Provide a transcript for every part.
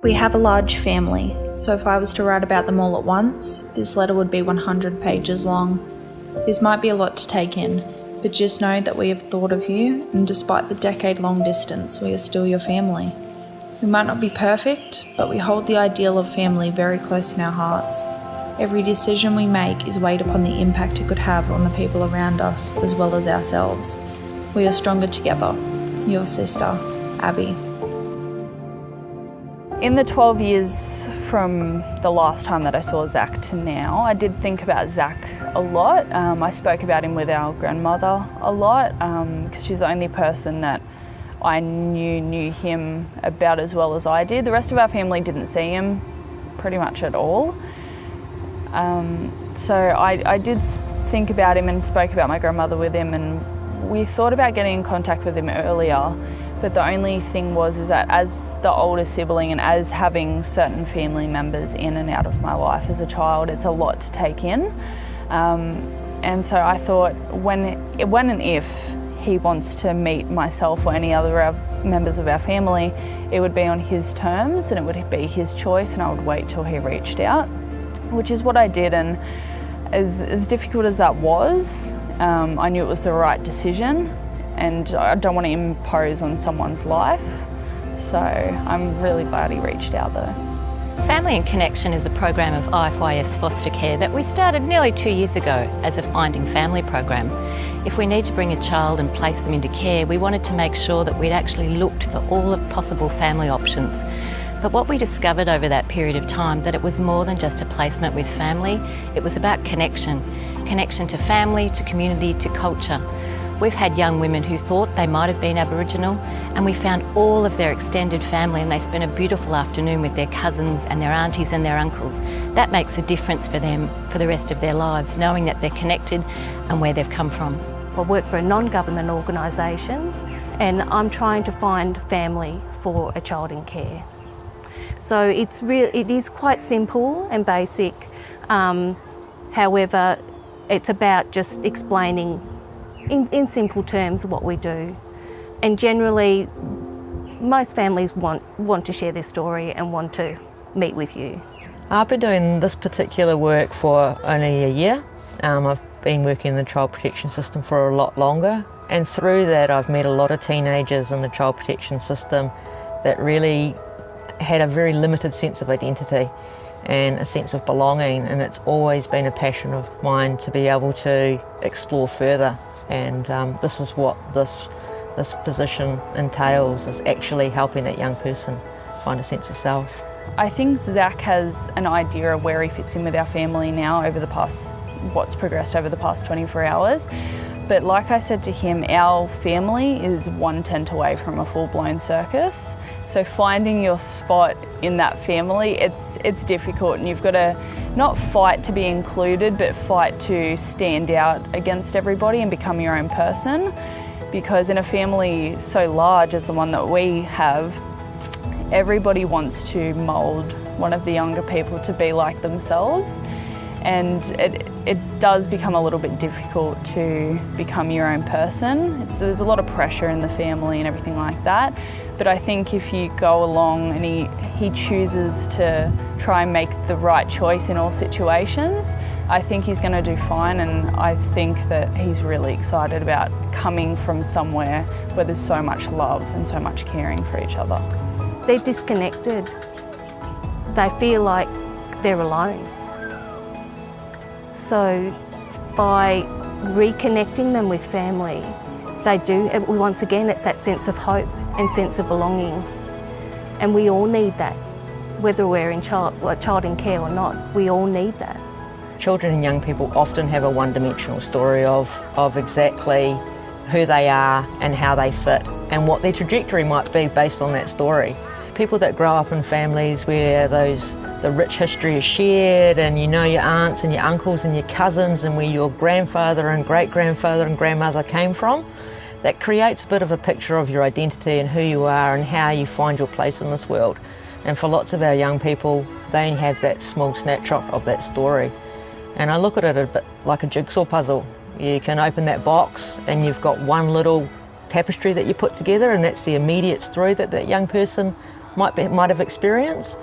We have a large family, so if I was to write about them all at once, this letter would be 100 pages long. This might be a lot to take in, but just know that we have thought of you, and despite the decade-long distance, we are still your family. We might not be perfect, but we hold the ideal of family very close in our hearts. Every decision we make is weighed upon the impact it could have on the people around us, as well as ourselves. We are stronger together. Your sister, Abby. In the 12 years from the last time that I saw Zach to now, I did think about Zach a lot. I spoke about him with our grandmother a lot because she's the only person that I knew him about as well as I did. The rest of our family didn't see him pretty much at all. So I did think about him and spoke about my grandmother with him, and we thought about getting in contact with him earlier. But the only thing is that as the older sibling and as having certain family members in and out of my life as a child, it's a lot to take in. And so I thought when and if he wants to meet myself or any other members of our family, it would be on his terms and it would be his choice, and I would wait till he reached out, which is what I did. And as difficult as that was, I knew it was the right decision. And I don't want to impose on someone's life, so I'm really glad he reached out though. Family in Connection is a program of IFYS foster care that we started nearly 2 years ago as a finding family program. If we need to bring a child and place them into care, we wanted to make sure that we'd actually looked for all the possible family options. But what we discovered over that period of time, that it was more than just a placement with family, it was about connection. Connection to family, to community, to culture. We've had young women who thought they might have been Aboriginal, and we found all of their extended family, and they spent a beautiful afternoon with their cousins and their aunties and their uncles. That makes a difference for them for the rest of their lives, knowing that they're connected and where they've come from. I work for a non-government organisation, and I'm trying to find family for a child in care. So it is quite simple and basic. However, it's about just explaining in simple terms what we do. And generally, most families want to share their story and want to meet with you. I've been doing this particular work for only a year. I've been working in the child protection system for a lot longer, and through that I've met a lot of teenagers in the child protection system that really had a very limited sense of identity and a sense of belonging, and it's always been a passion of mine to be able to explore further. And this is what this position entails, is actually helping that young person find a sense of self. I think Zach has an idea of where he fits in with our family now over what's progressed over the past 24 hours. But like I said to him, our family is 1 tent away from a full-blown circus. So finding your spot in that family, it's difficult, and you've got to not fight to be included, but fight to stand out against everybody and become your own person. Because in a family so large as the one that we have, everybody wants to mould one of the younger people to be like themselves. And it does become a little bit difficult to become your own person. There's a lot of pressure in the family and everything like that. But I think if you go along and he chooses to try and make the right choice in all situations, I think he's going to do fine, and I think that he's really excited about coming from somewhere where there's so much love and so much caring for each other. They're disconnected. They feel like they're alone. So by reconnecting them with family, once again, it's that sense of hope and sense of belonging. And we all need that, whether we're in child in care or not, we all need that. Children and young people often have a one-dimensional story of exactly who they are and how they fit and what their trajectory might be based on that story. People that grow up in families where the rich history is shared, and you know your aunts and your uncles and your cousins and where your grandfather and great-grandfather and grandmother came from, that creates a bit of a picture of your identity and who you are and how you find your place in this world. And for lots of our young people, they only have that small snapshot of that story. And I look at it a bit like a jigsaw puzzle. You can open that box and you've got one little tapestry that you put together, and that's the immediate story that that young person might have experienced,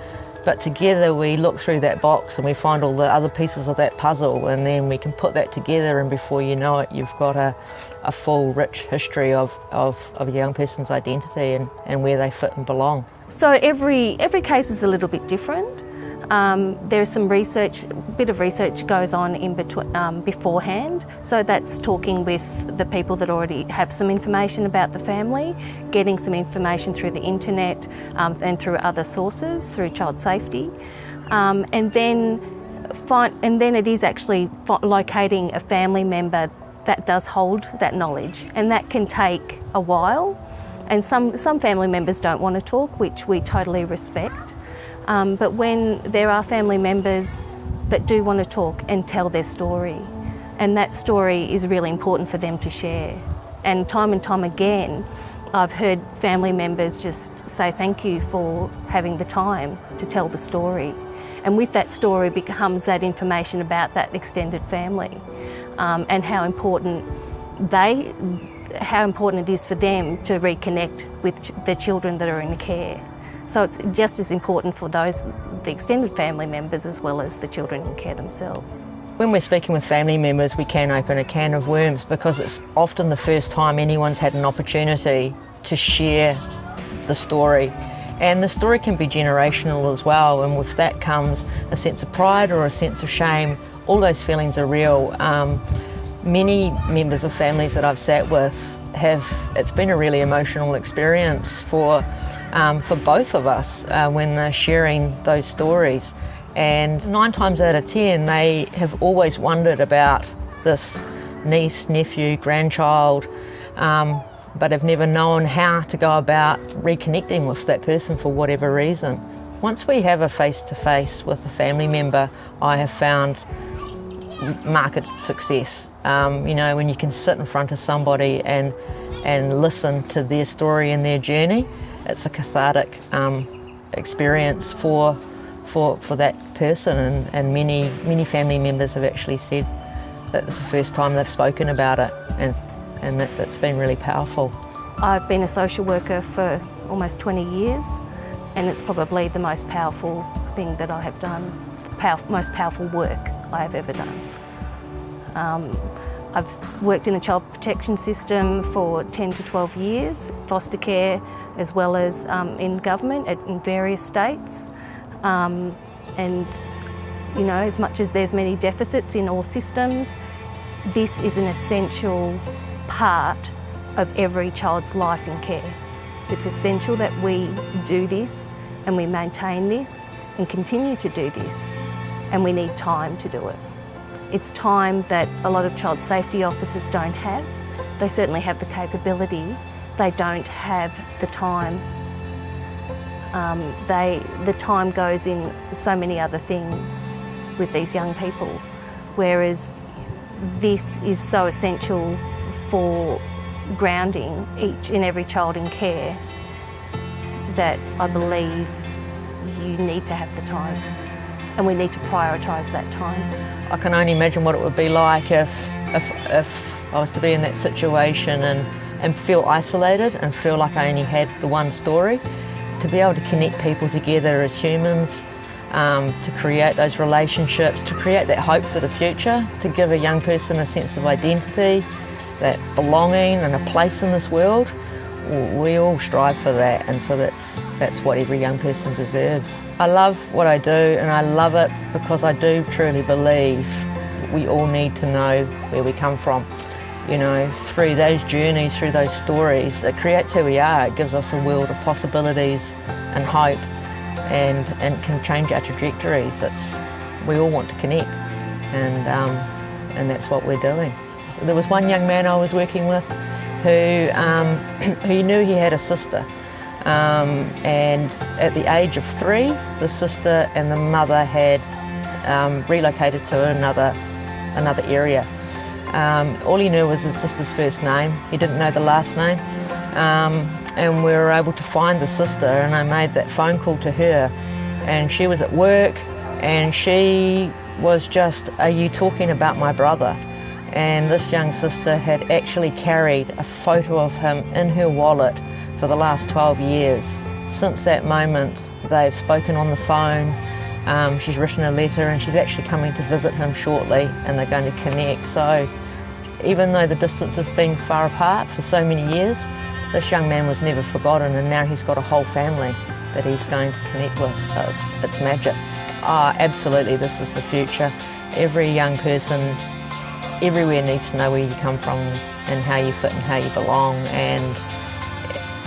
but together we look through that box and we find all the other pieces of that puzzle, and then we can put that together, and before you know it, you've got a full, rich history of a young person's identity and where they fit and belong. So every case is a little bit different. There's some research, a bit of research goes on in between, beforehand. So that's talking with the people that already have some information about the family, getting some information through the internet and through other sources, through child safety, and then it is actually locating a family member that does hold that knowledge, and that can take a while. And some family members don't want to talk, which we totally respect. But when there are family members that do want to talk and tell their story, and that story is really important for them to share. And time again, I've heard family members just say thank you for having the time to tell the story. And with that story becomes that information about that extended family, and how important it is for them to reconnect with the children that are in care. So it's just as important for the extended family members as well as the children in care themselves. When we're speaking with family members, we can open a can of worms because it's often the first time anyone's had an opportunity to share the story. And the story can be generational as well, and with that comes a sense of pride or a sense of shame. All those feelings are real. Many members of families that I've sat with it's been a really emotional experience for both of us when they're sharing those stories. And 9 times out of 10, they have always wondered about this niece, nephew, grandchild, but have never known how to go about reconnecting with that person for whatever reason. Once we have a face-to-face with a family member, I have found market success. When you can sit in front of somebody and listen to their story and their journey, it's a cathartic experience for that person, and many family members have actually said that it's the first time they've spoken about it, and that's been really powerful. I've been a social worker for almost 20 years, and it's probably the most powerful thing that I have done, most powerful work I have ever done. I've worked in the child protection system for 10 to 12 years, foster care, as well as in government in various states. As much as there's many deficits in all systems, this is an essential part of every child's life in care. It's essential that we do this and we maintain this and continue to do this, and we need time to do it. It's time that a lot of child safety officers don't have. They certainly have the capability, they don't have the time. The time goes in so many other things with these young people, whereas this is so essential for grounding each and every child in care that I believe you need to have the time, and we need to prioritise that time. I can only imagine what it would be like if I was to be in that situation and feel isolated and feel like I only had the one story. To be able to connect people together as humans, to create those relationships, to create that hope for the future, to give a young person a sense of identity, that belonging and a place in this world, we all strive for that, and so that's what every young person deserves. I love what I do, and I love it because I do truly believe we all need to know where we come from. Through those journeys, through those stories, it creates who we are. It gives us a world of possibilities and hope, and can change our trajectories. We all want to connect, and that's what we're doing. There was one young man I was working with who knew he had a sister, and at the age of 3, the sister and the mother had relocated to another area. All he knew was his sister's first name. He didn't know the last name, and we were able to find the sister, and I made that phone call to her, and she was at work, and she was just, "Are you talking about my brother?" And this young sister had actually carried a photo of him in her wallet for the last 12 years, Since that moment, they've spoken on the phone, she's written a letter, and she's actually coming to visit him shortly, and they're going to connect. So even though the distance has been far apart for so many years, this young man was never forgotten, and now he's got a whole family that he's going to connect with. So it's magic. Oh, absolutely, this is the future. Every young person everywhere needs to know where you come from and how you fit and how you belong, and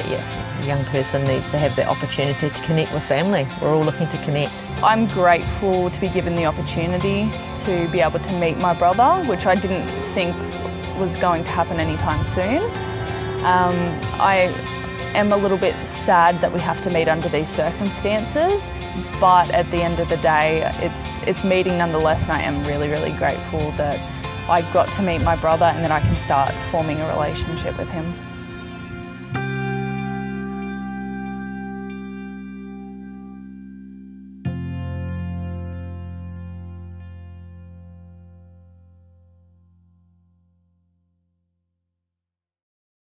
yeah, a young person needs to have the opportunity to connect with family. We're all looking to connect. I'm grateful to be given the opportunity to be able to meet my brother, which I didn't think was going to happen anytime soon. I am a little bit sad that we have to meet under these circumstances, but at the end of the day, it's meeting nonetheless, and I am really, really grateful that I got to meet my brother and that I can start forming a relationship with him.